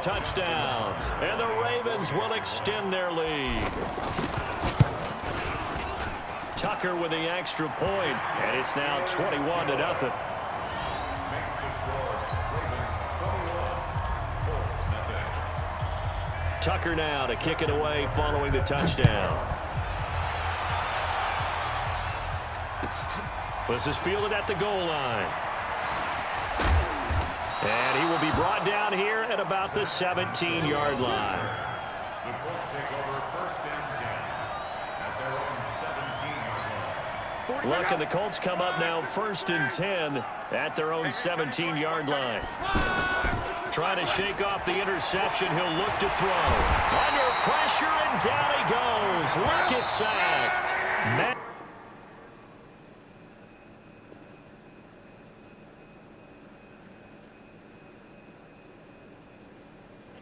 touchdown. And the Ravens will extend their lead. Tucker with the extra point, and it's now 21-0. Tucker now to kick it away following the touchdown. This is fielded at the goal line. And he will be brought down here at about the 17-yard line. The Colts take over first and 10 at their own 17-yard line. Look, and the Colts come up now first and 10 at their own 17-yard line. Trying to shake off the interception. He'll look to throw. Under pressure, and down he goes. Luck is sacked.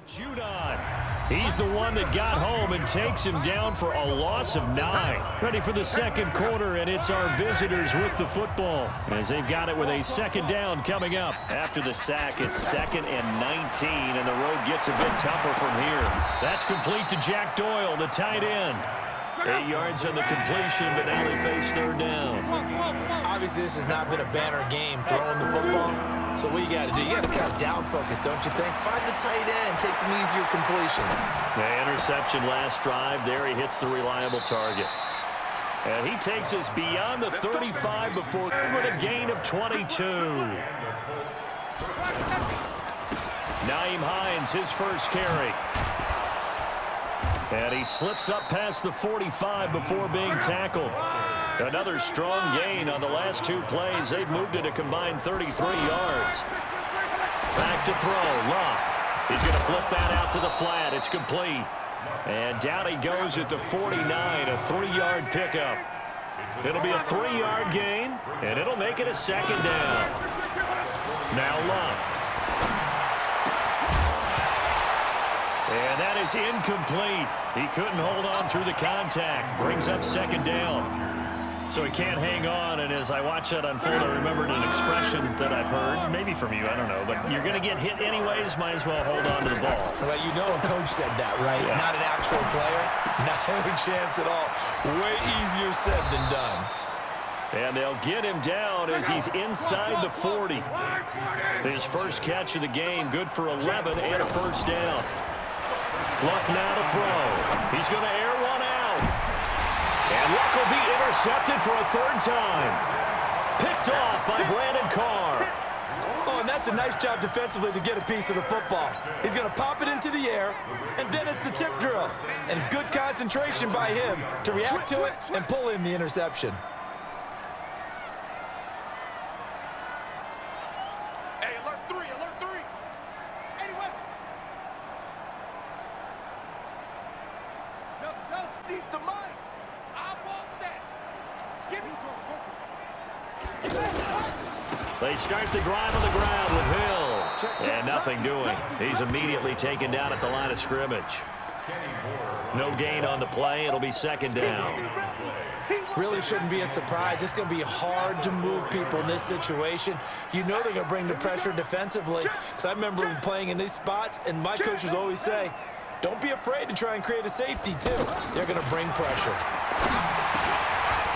Judon. He's the one that got home and takes him down for a loss of 9. Ready for the second quarter, and it's our visitors with the football as they've got it with a second down coming up. After the sack, it's 2nd and 19, and the road gets a bit tougher from here. That's complete to Jack Doyle, the tight end. 8 yards on the completion, but now they face third down. Obviously, this has not been a banner game throwing the football. So what you got to do, you got to kind of down focus, don't you think? Find the tight end, take some easier completions. The interception last drive. There he hits the reliable target. And he takes us beyond the 35 before with a gain of 22. Nyheim Hines, his first carry. And he slips up past the 45 before being tackled. Another strong gain on the last 2 plays. They've moved it a combined 33 yards. Back to throw. Luck. He's going to flip that out to the flat. It's complete. And down he goes at the 49, a 3-yard pickup. It'll be a 3-yard gain, and it'll make it a second down. Now Luck. And that is incomplete. He couldn't hold on through the contact. Brings up second down. So he can't hang on, and as I watch that unfold, I remembered an expression that I've heard, maybe from you, I don't know, but you're going to get hit anyways, might as well hold on to the ball. Well, you know a coach said that, right? Yeah. Not an actual player. Not any chance at all. Way easier said than done. And they'll get him down as he's inside the 40. His first catch of the game, good for 11 and a first down. Luck now to throw. He's going to air one out. And Luck will be intercepted for a 3rd time. Picked off by Brandon Carr. Oh, and that's a nice job defensively to get a piece of the football. He's going to pop it into the air, and then it's the tip drill. And good concentration by him to react to it and pull in the interception. Hey, alert 3, alert 3. Anyway. Delta, these the mine. I want that. Give me They start the drive on the ground with Hill. And nothing doing. He's immediately taken down at the line of scrimmage. No gain on the play. It'll be second down. Really shouldn't be a surprise. It's going to be hard to move people in this situation. You know they're going to bring the pressure defensively. Because I remember playing in these spots, and my coaches always say, don't be afraid to try and create a safety, too. They're going to bring pressure.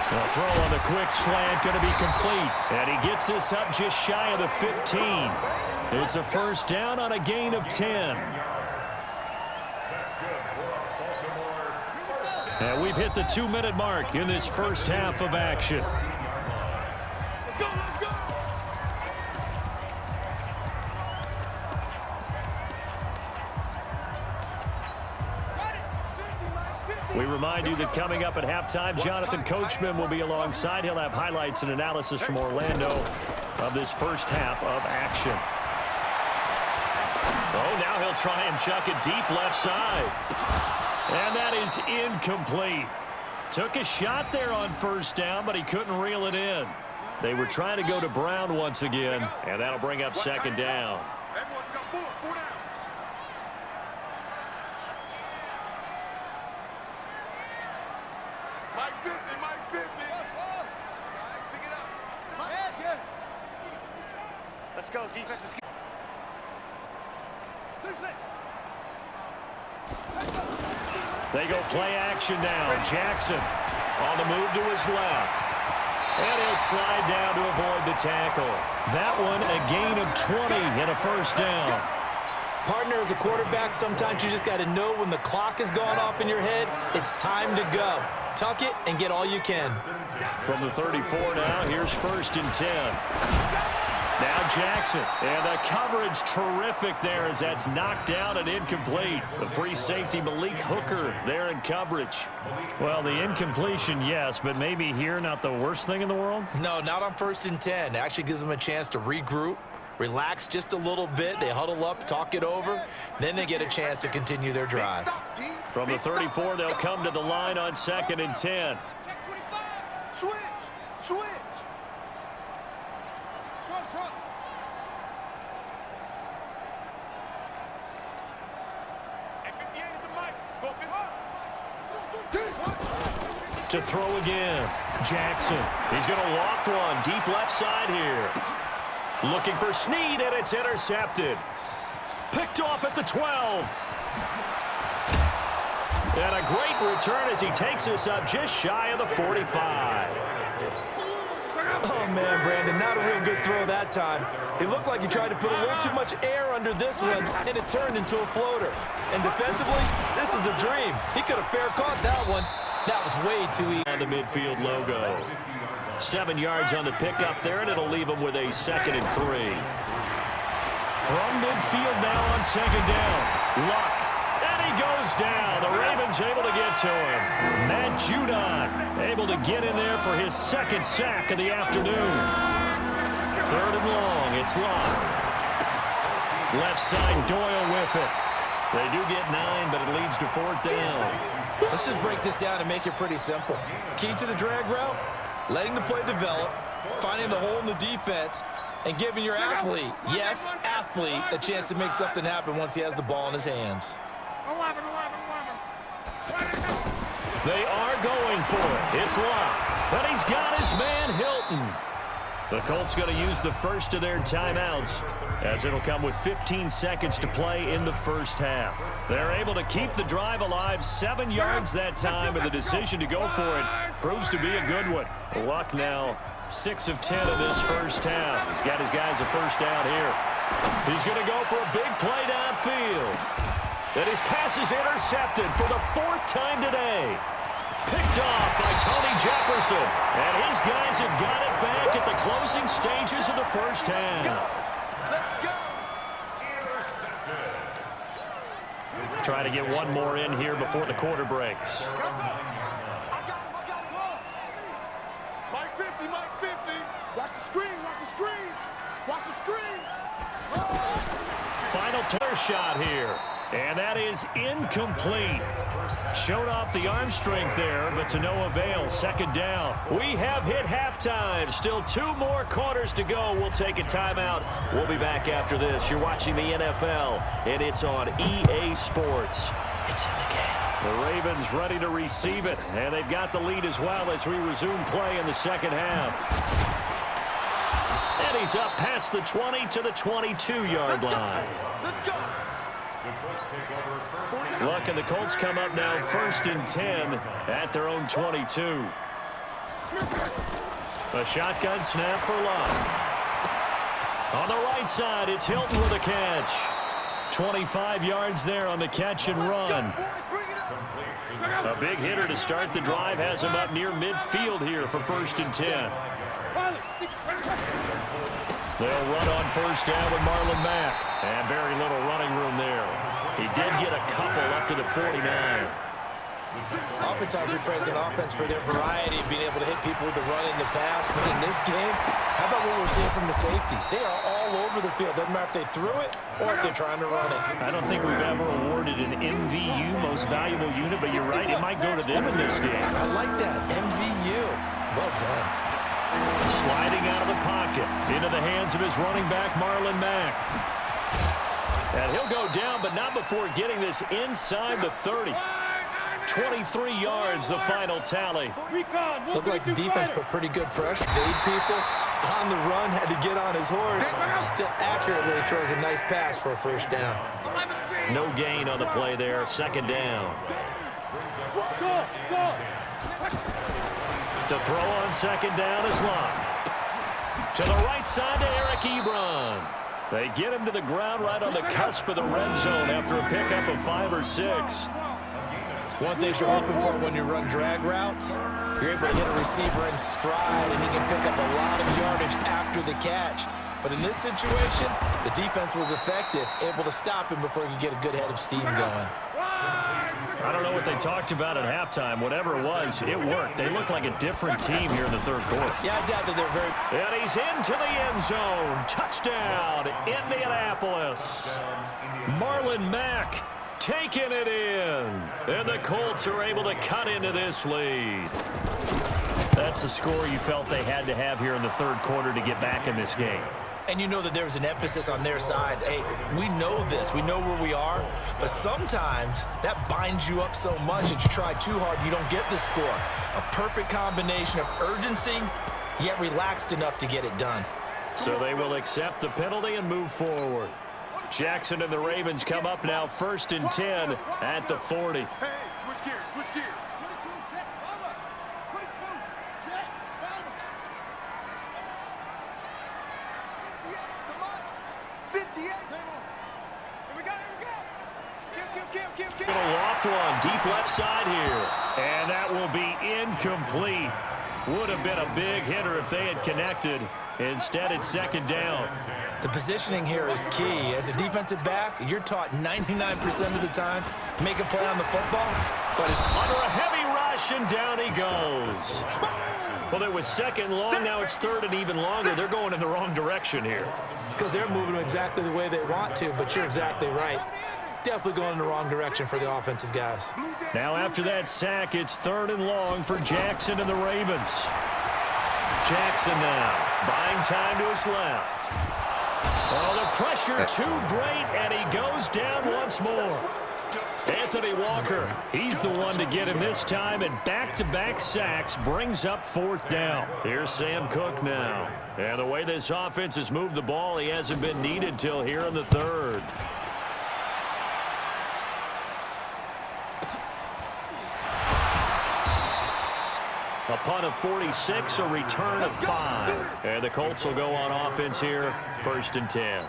The throw on the quick slant going to be complete. And he gets this up just shy of the 15. It's a first down on a gain of 10. And we've hit the 2-minute mark in this first half of action. We remind you that coming up at halftime, Jonathan Coachman will be alongside. He'll have highlights and analysis from Orlando of this first half of action. Oh, now he'll try and chuck it deep left side. And that is incomplete. Took a shot there on first down, but he couldn't reel it in. They were trying to go to Brown once again, and that'll bring up second down. Everyone got 4 down. Mike 50, Mike 50. Pick it up. Let's go, defense. 2-6. They go play action now. Jackson on the move to his left. And he'll slide down to avoid the tackle. That one a gain of 20 and a first down. Partner, as a quarterback, sometimes you just got to know when the clock has gone off in your head, it's time to go. Tuck it and get all you can. From the 34 now, here's 1st and 10. Now Jackson, and the coverage terrific there as that's knocked down and incomplete. The free safety Malik Hooker there in coverage. Well, the incompletion, yes, but maybe here not the worst thing in the world? No, not on 1st and 10. It actually gives them a chance to regroup, relax just a little bit. They huddle up, talk it over, then they get a chance to continue their drive. From the 34, they'll come to the line on 2nd and 10. Switch. Front. To throw again. Jackson. He's going to loft one deep left side here. Looking for Snead, and it's intercepted. Picked off at the 12. And a great return as he takes this up just shy of the 45. Oh, man, Brandon, not a real good throw that time. It looked like he tried to put a little too much air under this one, and it turned into a floater. And defensively, this is a dream. He could have fair caught that one. That was way too easy. On the midfield logo. 7 yards on the pickup there, and it'll leave him with a 2nd and 3. From midfield now on 2nd down. Luck. And he goes down. The Ravens able to get to him. Matt Judon able to get in there for his 2nd sack of the afternoon. 3rd and long. It's Luck. Left side, Doyle with it. They do get 9, but it leads to 4th down. Let's just break this down and make it pretty simple. Key to the drag route, letting the play develop, finding the hole in the defense, and giving your athlete, yes, athlete, a chance to make something happen once he has the ball in his hands. They are going for it. It's Luck, but he's got his man Hilton. The Colts going to use the first of their timeouts as it'll come with 15 seconds to play in the first half. They're able to keep the drive alive, 7 yards that time, and the decision to go for it proves to be a good one. Luck now 6 of 10 in this first half. He's got his guys a first down here. He's going to go for a big play downfield. And his pass is intercepted for the 4th time today. Picked off by Tony Jefferson. And his guys have got it back at the closing stages of the first half. Try to get one more in here before the quarter breaks. Mike 50. Watch the screen. Final player shot here. And that is incomplete. Showed off the arm strength there, but to no avail. 2nd down. We have hit halftime. Still 2 more quarters to go. We'll take a timeout. We'll be back after this. You're watching the NFL, and it's on EA Sports. It's in the game. The Ravens ready to receive it, and they've got the lead as well as we resume play in the second half. And he's up past the 20 to the 22-yard line. Let's go. Luck and the Colts come up now 1st and 10 at their own 22. A shotgun snap for Luck. On the right side, it's Hilton with a catch. 25 yards there on the catch and run. A big hitter to start the drive has him up near midfield here for 1st and 10. They'll run on 1st down with Marlon Mack. And very little running room there. He did get a couple up to the 49. Oftentimes we praise an offense for their variety of being able to hit people with the run and the pass. But in this game, how about what we're seeing from the safeties? They are all over the field. Doesn't matter if they threw it or if they're trying to run it. I don't think we've ever awarded an MVU, most valuable unit, but you're right, it might go to them in this game. I like that. MVU. Well done. Sliding out of the pocket into the hands of his running back, Marlon Mack. And he'll go down, but not before getting this inside the 30. 23 yards, the final tally. Looked like the defense put pretty good pressure. Evade people on the run, had to get on his horse. Still accurately throws a nice pass for a 1st down. No gain on the play there, 2nd down. To throw on second down is Locke. To the right side to Eric Ebron. They get him to the ground right on the cusp of the red zone after a pickup of 5 or 6. One thing you're hoping for when you run drag routes, you're able to hit a receiver in stride, and he can pick up a lot of yardage after the catch. But in this situation, the defense was effective, able to stop him before he could get a good head of steam going. I don't know what they talked about at halftime. Whatever it was, it worked. They look like a different team here in the third quarter. Yeah, I doubt that they're very... And he's into the end zone. Touchdown, Indianapolis. Marlon Mack taking it in. And the Colts are able to cut into this lead. That's a score you felt they had to have here in the third quarter to get back in this game. And you know that there was an emphasis on their side. Hey, we know this. We know where we are. But sometimes that binds you up so much that you try too hard, you don't get the score. A perfect combination of urgency, yet relaxed enough to get it done. So they will accept the penalty and move forward. Jackson and the Ravens come up now 1st and 10 at the 40. Hey, switch gears, switch gears. 22, check, over. 22, check, over. 58, come on. Here we go, Kill. A loft one, deep left side here. And that will be incomplete. Would have been a big hitter if they had connected. Instead, it's second down. The positioning here is key. As a defensive back, you're taught 99% of the time, make a play on the football. But under a heavy rush, and down he goes. Well, it was second long, now it's third and even longer. They're going in the wrong direction here. because they're moving them exactly the way they want to, but you're exactly right. Definitely going in the wrong direction for the offensive guys. Now after that sack, it's third and long for Jackson and the Ravens. Jackson now buying time to his left. Oh, the pressure too great, and he goes down once more. Anthony Walker, he's the one to get him this time, and back-to-back sacks brings up fourth down. Here's Sam Cook now. And the way this offense has moved the ball, he hasn't been needed till here in the third. A punt of 46, a return of 5. And the Colts will go on offense here, 1st and 10.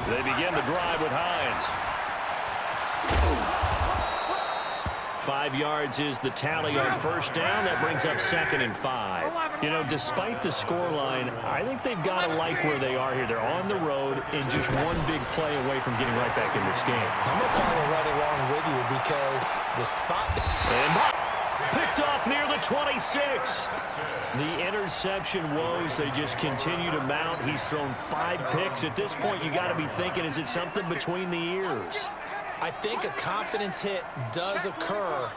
They begin the drive with Hines. 5 yards is the tally on first down. That brings up 2nd and 5. You know, despite the scoreline, I think they've got to like where they are here. They're on the road and just one big play away from getting right back in this game. I'm going to follow right along with you because the spot... And picked off near the 26. The interception woes, they just continue to mount. He's thrown 5 picks. At this point, you got to be thinking, is it something between the ears? I think a confidence hit does occur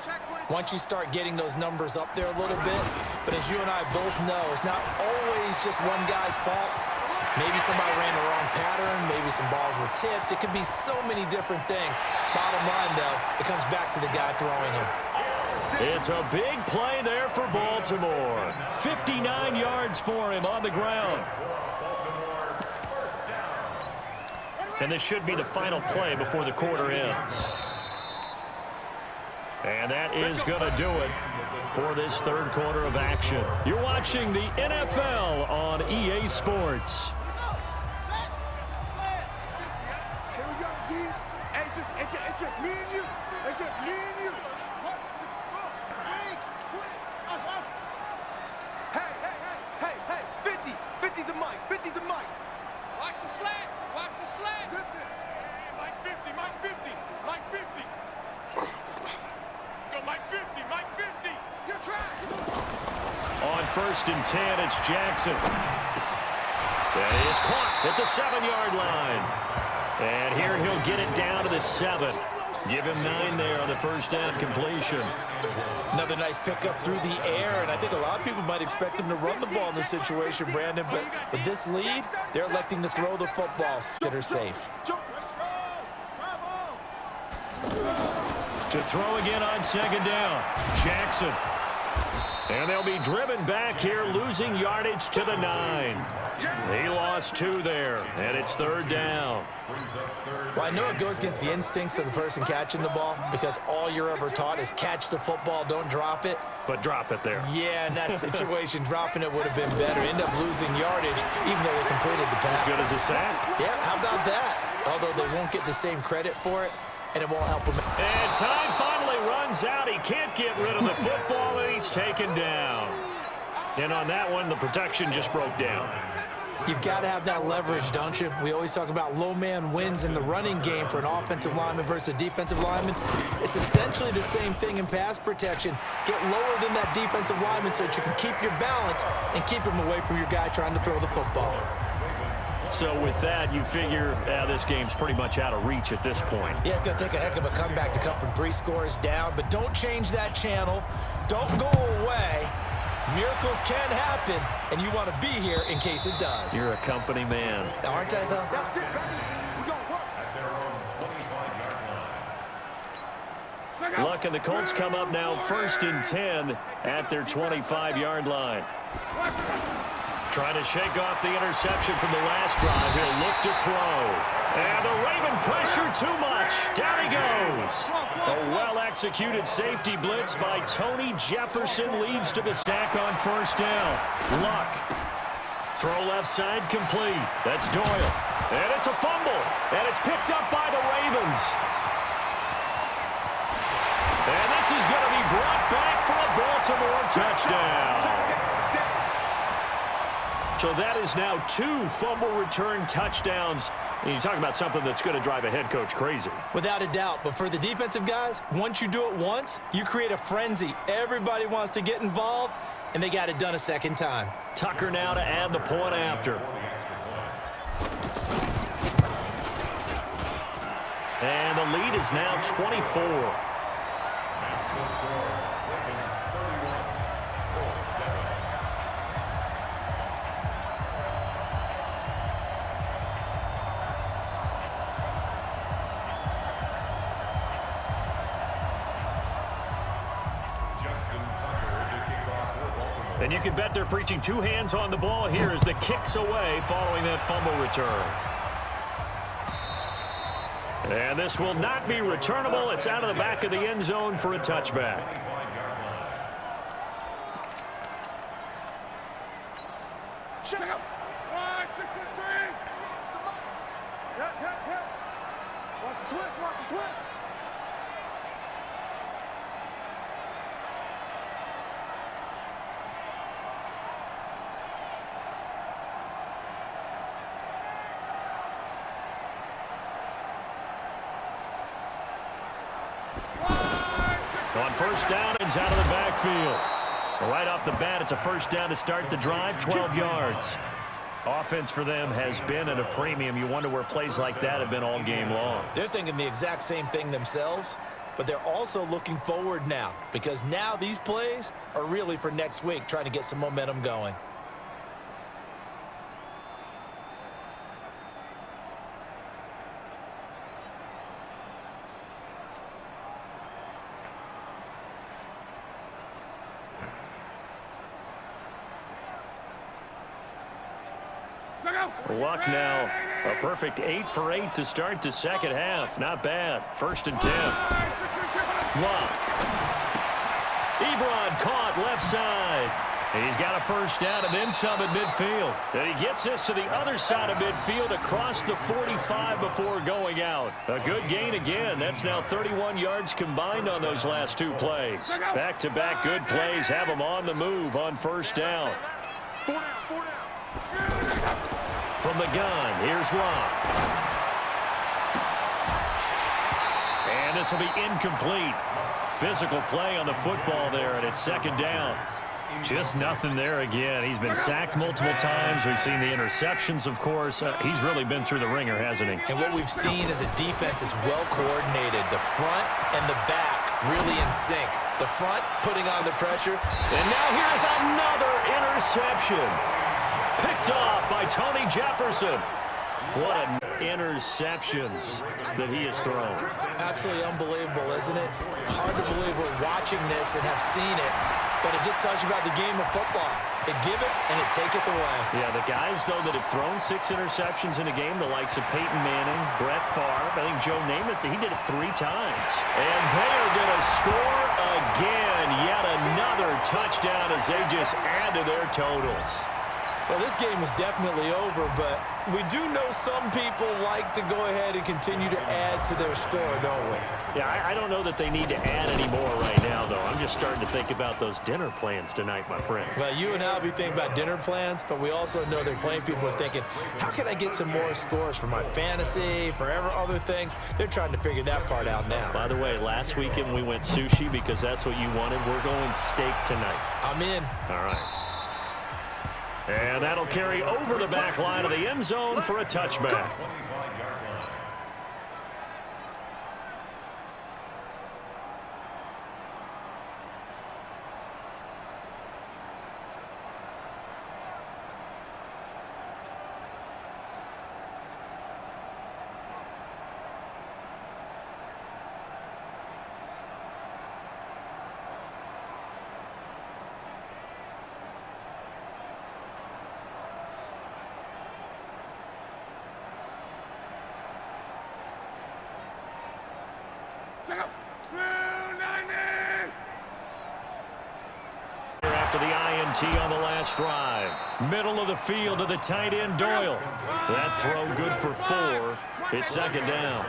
once you start getting those numbers up there a little bit. But as you and I both know, it's not always just one guy's fault. Maybe somebody ran the wrong pattern. Maybe some balls were tipped. It could be so many different things. Bottom line, though, it comes back to the guy throwing them. It's a big play there for Baltimore. 59 yards for him on the ground. And this should be the final play before the quarter ends. And that is going to do it for this third quarter of action. You're watching the NFL on EA Sports. Here we go, D. Hey, it's just me and you. It's just me and you. Hey, 50 the mic, 50 the mic. Watch the slants, watch the slants. Mike 50, Mike 50, Mike 50. Go Mike 50, Mike 50. You're trash. On 1st and 10, it's Jackson. That is caught at the 7-yard line. And here he'll get it down to the 7. Give him 9 there on the first down completion. Another nice pickup through the air, and I think a lot of people might expect him to run the ball in this situation, Brandon, but with this lead, they're electing to throw the football. Consider safe. To throw again on 2nd down, Jackson. And they'll be driven back here, losing yardage to the 9. He lost 2 there, and it's 3rd down. Well, I know it goes against the instincts of the person catching the ball because all you're ever taught is catch the football, don't drop it. But drop it there. Yeah, in that situation, dropping it would have been better. End up losing yardage, even though they completed the pass. As good as a sack. Yeah, how about that? Although they won't get the same credit for it, and it won't help him. And time finally runs out. He can't get rid of the football, and he's taken down. And on that one, the protection just broke down. You've got to have that leverage, don't you? We always talk about low man wins in the running game for an offensive lineman versus a defensive lineman. It's essentially the same thing in pass protection. Get lower than that defensive lineman so that you can keep your balance and keep him away from your guy trying to throw the football. So with that, you figure this game's pretty much out of reach at this point. Yeah, it's going to take a heck of a comeback to come from 3 scores down, but don't change that channel. Don't go away. Miracles can happen, and you want to be here in case it does. You're a company man. Aren't I, though? That's it, baby. We gonna work. At their own 25-yard line. Luck and the Colts come up now 1st and 10 at their 25-yard line. Trying to shake off the interception from the last drive. He'll look to throw. And the Raven pressure too much. Down he goes. A well-executed safety blitz by Tony Jefferson leads to the sack on 1st down. Luck. Throw left side complete. That's Doyle. And it's a fumble. And it's picked up by the Ravens. And this is going to be brought back for a Baltimore touchdown. So that is now 2 fumble return touchdowns. And you talk about something that's going to drive a head coach crazy. Without a doubt. But for the defensive guys, once you do it once, you create a frenzy. Everybody wants to get involved, and they got it done a second time. Tucker now to add the point after. And the lead is now 24. And you can bet they're preaching 2 hands on the ball here as the kick's away following that fumble return. And this will not be returnable. It's out of the back of the end zone for a touchback. Check out. 1, 2, 3. Yeah. Watch the twist. Watch the twist. On 1st down, it's out of the backfield. Right off the bat, it's a 1st down to start the drive, 12 yards. Offense for them has been at a premium. You wonder where plays like that have been all game long. They're thinking the exact same thing themselves, but they're also looking forward now because now these plays are really for next week, trying to get some momentum going. Luck now, a perfect 8 for 8 to start the second half. Not bad. 1st and 10. Luck. Ebron caught left side. And he's got a 1st down and then some at midfield. And he gets this to the other side of midfield across the 45 before going out. A good gain again. That's now 31 yards combined on those last 2 plays. Back-to-back good plays have them on the move on 1st down. 4 down. From the gun, here's Locke. And this will be incomplete. Physical play on the football there, and it's 2nd down. Just nothing there again. He's been sacked multiple times. We've seen the interceptions, of course. He's really been through the ringer, hasn't he? And what we've seen is a defense that's well coordinated. The front and the back really in sync. The front putting on the pressure. And now here's another interception. Picked off by Tony Jefferson. What interceptions that he has thrown. Absolutely unbelievable, isn't it? Hard to believe we're watching this and have seen it. but it just tells you about the game of football. It giveth and it taketh away. Yeah, the guys, though, that have thrown 6 interceptions in a game, the likes of Peyton Manning, Brett Favre, I think Joe Namath, he did it 3 times. And they are going to score again. Yet another touchdown as they just add to their totals. Well, this game is definitely over, but we do know some people like to go ahead and continue to add to their score, don't we? Yeah, I don't know that they need to add any more right now, though. I'm just starting to think about those dinner plans tonight, my friend. Well, you and I will be thinking about dinner plans, but we also know they're playing people are thinking, how can I get some more scores for my fantasy, for other things? They're trying to figure that part out now. By the way, last weekend we went sushi because that's what you wanted. We're going steak tonight. I'm in. All right. And that'll carry over the back line of the end zone for a touchback. After the INT on the last drive. Middle of the field to the tight end, Doyle. That throw good for 4. It's second down.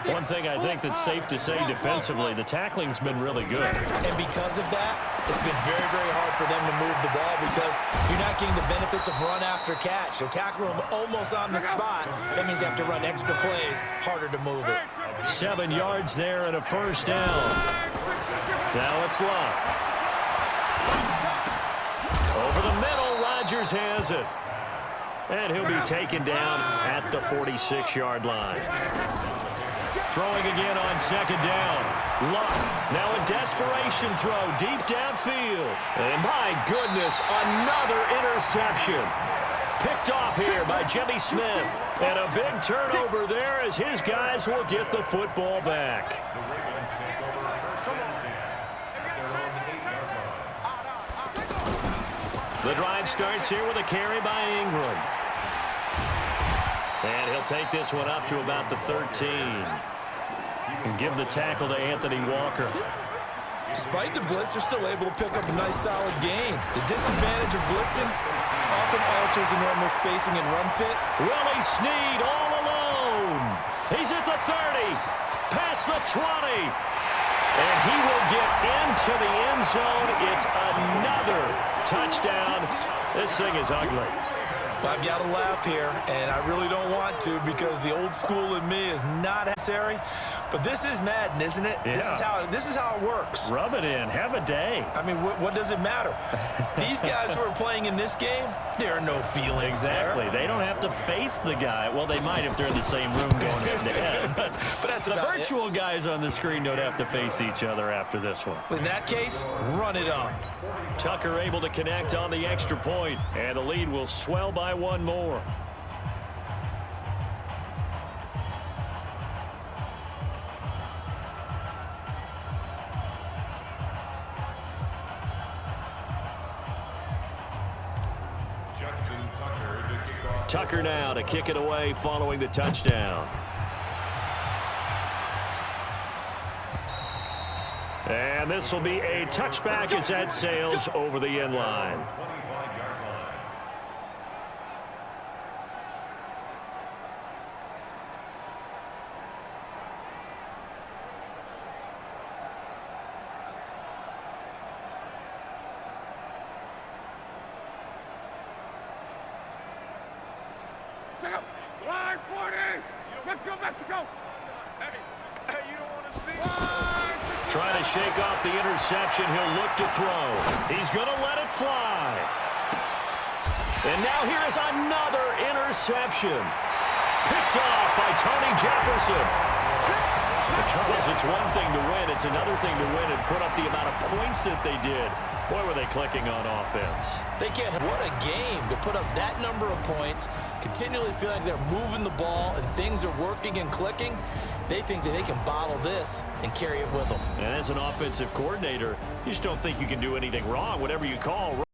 One thing I think that's safe to say defensively, the tackling's been really good. And because of that, it's been very, very hard for them to move the ball because you're not getting the benefits of run after catch. They're tackling them almost on the spot. That means they have to run extra plays, harder to move it. 7 yards there and a first down. Now it's Luck. Over the middle, Rodgers has it. And he'll be taken down at the 46-yard line. Throwing again on second down. Luck, now a desperation throw deep downfield. And my goodness, another interception. Picked off here by Jimmy Smith. And a big turnover there as his guys will get the football back. The Ravens take over first and 10 at their own 8-yard line. The drive starts here with a carry by Ingram. And he'll take this one up to about the 13. And give the tackle to Anthony Walker. Despite the blitz, they're still able to pick up a nice solid gain. The disadvantage of blitzing often alters the normal spacing and run fit. Willie Snead all alone. He's at the 30. Past the 20. And he will get into the end zone. It's another touchdown. This thing is ugly. I've got to laugh here, and I really don't want to because the old school in me is not necessary. But this is Madden, isn't it? Yeah. This is how it works. Rub it in. Have a day. I mean, what does it matter? These guys who are playing in this game, there are no feelings Exactly. there. They don't have to face the guy. Well, they might if they're in the same room going head-to-head. But that's the about virtual guys on the screen don't have to face each other after this one. In that case, run it up. Tucker able to connect on the extra point, and the lead will swell by one more. Tucker now to kick it away following the touchdown. And this will be a touchback as that sails over the end line. Line 40! Mexico, Mexico! Hey, you don't want to see? Trying to shake off the interception. He'll look to throw. He's going to let it fly. And now here is another interception. Picked off by Tony Jefferson. The trouble is, it's one thing to win. It's another thing to win and put up the amount of points that they did. Boy, were they clicking on offense. They can't. What a game to put up that number of points, continually feeling like they're moving the ball and things are working and clicking. They think that they can bottle this and carry it with them. And as an offensive coordinator, you just don't think you can do anything wrong. Whatever you call